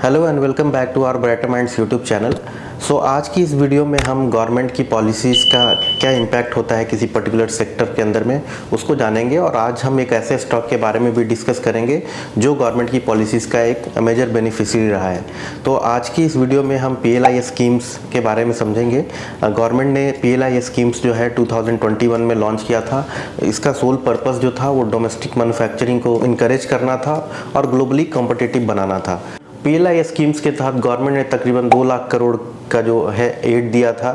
Hello and welcome back to our Brighter Minds YouTube channel. आज की इस video में हम गवर्नमेंट की पॉलिसीज़ का क्या इम्पैक्ट होता है किसी पर्टिकुलर सेक्टर के अंदर में उसको जानेंगे, और आज हम एक ऐसे स्टॉक के बारे में भी डिस्कस करेंगे जो गवर्नमेंट की पॉलिसीज़ का एक मेजर बेनिफिशियरी रहा है। तो आज की इस वीडियो में हम PLI स्कीम्स के बारे में समझेंगे। गवर्नमेंट ने PLI स्कीम्स जो है 2021 में लॉन्च किया था। इसका सोल पर्पस जो था वो डोमेस्टिक मैन्युफैक्चरिंग को इनकरेज करना था और ग्लोबली कॉम्पिटिटिव बनाना था। PLI स्कीम्स के तहत गवर्नमेंट ने तकरीबन 2 लाख करोड़ का जो है एड दिया था,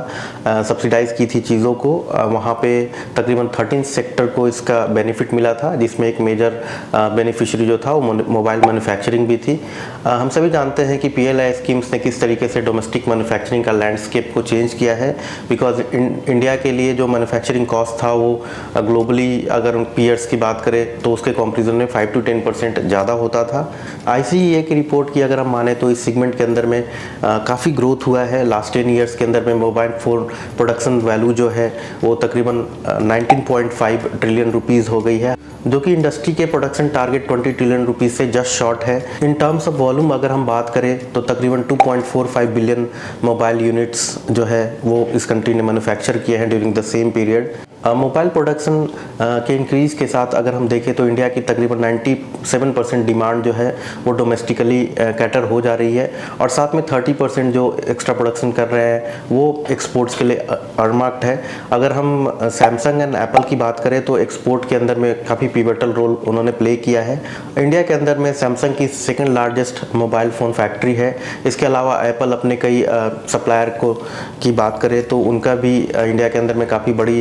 सब्सिडाइज की थी चीज़ों को। वहाँ पे तकरीबन 13 सेक्टर को इसका बेनिफिट मिला था, जिसमें एक मेजर बेनिफिशियरी जो था वो मोबाइल मैन्युफैक्चरिंग भी थी। हम सभी जानते हैं कि PLI स्कीम्स ने किस तरीके से डोमेस्टिक मैन्युफैक्चरिंग का लैंडस्केप को चेंज किया है, बिकॉज इंडिया के लिए जो मैन्युफैक्चरिंग कॉस्ट था वो ग्लोबली अगर पीयर्स की बात करें तो उसके कंपैरिजन में 5 to 10% ज़्यादा होता था। ICEA की रिपोर्ट की अगर हम माने तो इस सेगमेंट के अंदर में काफ़ी ग्रोथ हुआ है। लास्ट 10 ईयर्स के अंदर में मोबाइल फ़ोन प्रोडक्शन वैल्यू जो है वो तकरीबन 19.5 ट्रिलियन रुपीज़ हो गई है, जो कि इंडस्ट्री के प्रोडक्शन टारगेट 20 ट्रिलियन रुपीज़ से जस्ट शॉर्ट है। इन टर्म्स ऑफ वॉल्यूम अगर हम बात करें तो तकरीबन 2.45 बिलियन मोबाइल यूनिट्स जो है वो इस कंट्री ने मैन्युफैक्चर किए हैं during the same period. Mobile production के इंक्रीज़ के साथ अगर हम देखें तो इंडिया की तकरीबन 97% डिमांड जो है वो डोमेस्टिकली कैटर हो जा रही है, और साथ में 30% जो एक्स्ट्रा प्रोडक्शन कर रहे हैं वो एक्सपोर्ट्स के लिए अर्मार्क्ड है। अगर हम सैमसंग एंड एप्पल की बात करें तो एक्सपोर्ट के अंदर में काफ़ी पिवटल रोल उन्होंने प्ले किया है। इंडिया के अंदर में सैमसंग की second largest mobile phone factory है। इसके अलावा एप्पल अपने कई सप्लायर को की बात करें तो उनका भी इंडिया के अंदर में काफ़ी बड़ी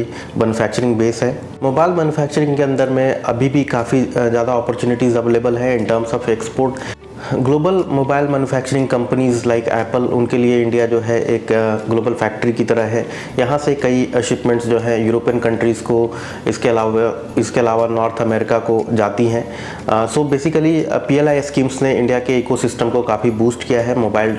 मैन्युफैक्चरिंग बेस है। मोबाइल मैन्युफैक्चरिंग के अंदर में अभी भी काफ़ी ज़्यादा अपॉर्चुनिटीज़ अवेलेबल है in terms of export. Global mobile manufacturing companies like Apple, उनके लिए इंडिया जो है एक ग्लोबल फैक्ट्री की तरह है। यहाँ से कई शिपमेंट्स जो है यूरोपियन कंट्रीज़ को, इसके अलावा नॉर्थ अमेरिका को जाती हैं। सो बेसिकली PLI स्कीम्स ने इंडिया के इकोसिस्टम को काफ़ी बूस्ट किया है। मोबाइल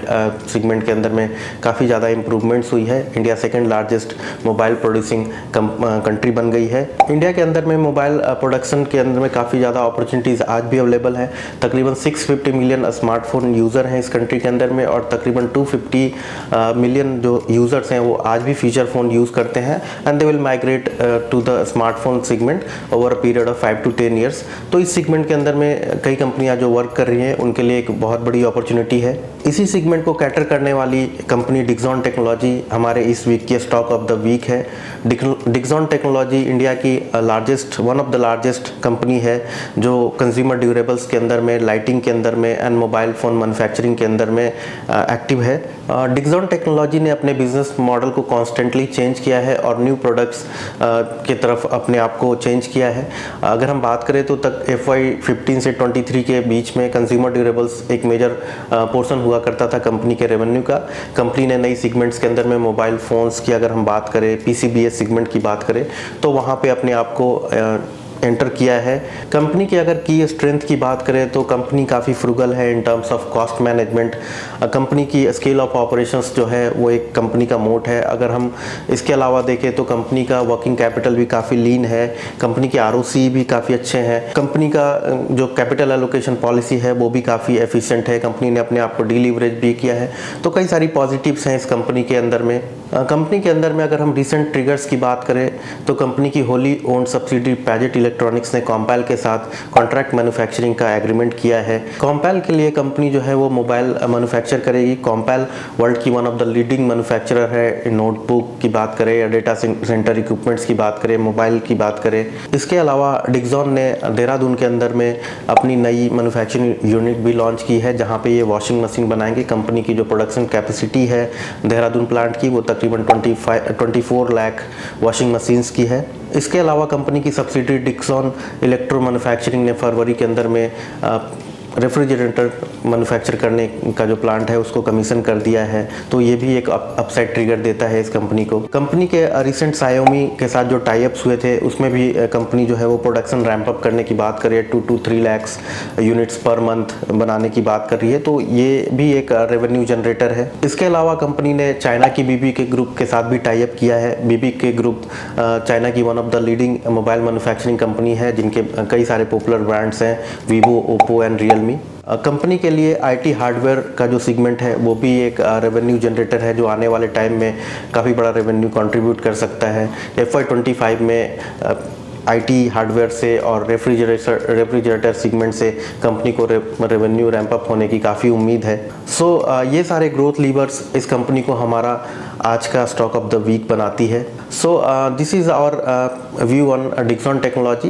सेगमेंट के अंदर में काफ़ी ज़्यादा इंप्रूवमेंट्स हुई है। India second largest mobile producing country बन गई है। इंडिया के अंदर में मोबाइल प्रोडक्शन के अंदर में काफ़ी ज़्यादा अपॉर्चुनिटीज़ आज भी अवेलेबल है। तकरीबन 650 मिलियन स्मार्टफोन यूज़र हैं इस कंट्री के अंदर में, और तकरीबन 250 मिलियन जो यूज़र्स हैं वो आज भी फीचर फ़ोन यूज़ करते हैं, and they will migrate to the smartphone segment over a period of 5 to 10 years. तो इस सेगमेंट के अंदर में कई कंपनियां जो वर्क कर रही हैं उनके लिए एक बहुत बड़ी अपॉर्चुनिटी है। इसी सेगमेंट को कैटर करने वाली कंपनी डिक्सॉन टेक्नोलॉजी हमारे इस वीक की स्टॉक ऑफ द वीक है। डिक्सॉन टेक्नोलॉजी इंडिया की one of the largest company है जो कंज्यूमर ड्यूरेबल्स के अंदर में, लाइटिंग के अंदर में एंड मोबाइल फ़ोन मैन्युफैक्चरिंग के अंदर में एक्टिव है। डिक्सॉन टेक्नोलॉजी ने अपने बिजनेस मॉडल को कॉन्स्टेंटली चेंज किया है और न्यू प्रोडक्ट्स की तरफ अपने आप को चेंज किया है। अगर हम बात करें तो तक FY 15 से 23 के बीच में कंज्यूमर ड्यूरेबल्स एक मेजर पोर्शन हुआ करता था कंपनी के रेवेन्यू का। कंपनी ने नई सेगमेंट्स के अंदर में मोबाइल फ़ोन्स की अगर हम बात करें, PCBS सेगमेंट की बात करें तो वहाँ पे अपने आप को एंटर किया है। कंपनी की अगर की स्ट्रेंथ की बात करें तो कंपनी काफ़ी फ्रूगल है in terms of cost management. Company की स्केल ऑफ ऑपरेशंस जो है वो एक कंपनी का मोट है। अगर हम इसके अलावा देखें तो कंपनी का वर्किंग कैपिटल भी काफ़ी लीन है, कंपनी के ROC भी काफ़ी अच्छे हैं, कंपनी का जो कैपिटल एलोकेशन पॉलिसी है वो भी काफ़ी एफिशिएंट है, कंपनी ने अपने आप को डीलीवरेज भी किया है। तो कई सारी पॉजिटिव्स हैं इस कंपनी के अंदर में। कंपनी के अंदर में अगर हम रिसेंट ट्रिगर्स की बात करें तो कंपनी की wholly owned subsidy Padget electronics ने कॉम्पैल के साथ कॉन्ट्रैक्ट मैन्युफैक्चरिंग का एग्रीमेंट किया है। कॉम्पैल के लिए कंपनी जो है वो मोबाइल मैन्युफैक्चर करेगी। कॉम्पैल वर्ल्ड की one of the leading manufacturer है। नोटबुक की बात करें या डेटा सेंटर इक्विपमेंट्स की बात करें, मोबाइल की बात करें। इसके अलावा डिक्सॉन ने देहरादून के अंदर में अपनी नई मैन्युफैक्चरिंग यूनिट भी लॉन्च की है, जहाँ पे ये वॉशिंग मशीन बनाएंगे। कंपनी की जो प्रोडक्शन कैपेसिटी है देहरादून प्लांट की वो तकरीबन 24 लाख वॉशिंग मशीन्स की है। इसके अलावा कंपनी की सब्सिडरी डिक्सॉन इलेक्ट्रो मैन्युफैक्चरिंग ने फरवरी के अंदर में रेफ्रिजरेटर मैन्युफैक्चर करने का जो प्लांट है उसको कमीशन कर दिया है। तो ये भी एक अपसाइड ट्रिगर देता है इस कंपनी को। कंपनी के रिसेंट Xiaomi के साथ जो टाइप्स हुए थे उसमें भी कंपनी जो है वो प्रोडक्शन रैंप अप करने की बात कर रही है। 2 to 3 lakh units per month बनाने की बात कर रही है। तो ये भी एक रेवेन्यू जनरेटर है। इसके अलावा कंपनी ने चाइना की BBK ग्रुप के साथ भी टाइप किया है। BBK ग्रुप चाइना की one of the leading mobile manufacturing company है, जिनके कई सारे पॉपुलर ब्रांड्स हैं, Vivo, Oppo and Realme. Realme. Company के लिए आईटी हार्डवेयर का जो सेगमेंट है वो भी एक रेवेन्यू जनरेटर है, जो आने वाले टाइम में काफ़ी बड़ा रेवेन्यू कंट्रीब्यूट कर सकता है। FY25 में आईटी हार्डवेयर से और रेफ्रिजरेटर सेगमेंट से कंपनी को रेवेन्यू रैंप अप होने की काफ़ी उम्मीद है। ये सारे ग्रोथ लीवर्स इस कंपनी को हमारा आज का स्टॉक ऑफ द वीक बनाती है। This is our view on Dixon technology.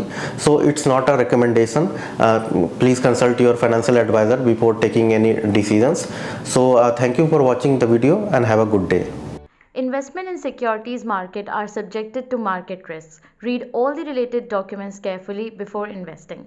It's not a recommendation. Please consult your financial advisor before taking any decisions. Thank you for watching the video and have a good day. Investment in securities market are subjected to market risks. Read all the related documents carefully before investing.